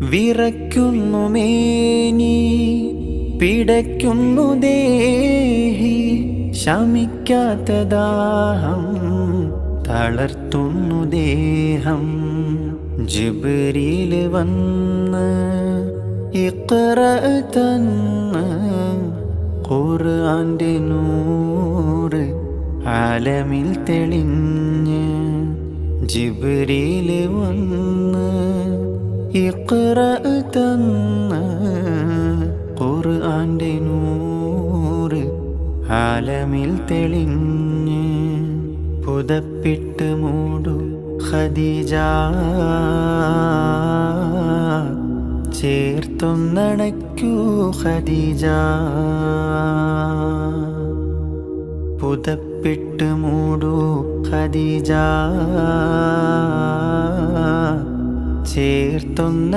വിറയ്ക്കുന്നു മേനി, പിടയ്ക്കുന്നു ദേഹി, ശമിക്കാത്ത ദാഹം തളർത്തുന്നു ദേഹം. ജിബ്രീൽ വന്ന് ഇഖ്റ തന്ന്, ഖുർആന്റെ നൂറ് ആലമിൽ തെളിഞ്ഞ്. ജിബ്രീൽ വന്ന് ഇഖ്റ തന്ന്, ഖുർആന്റെ നൂറ് ആലമിൽ തെളിഞ്ഞ്. പുതപ്പിട്ട് മൂടു ഖദീജ, ചേർത്തൊന്നണയ്ക്കൂ ഖദീജ. പുതപ്പിട്ട് മൂടു ഖദീജ, ചേർത്തൊന്ന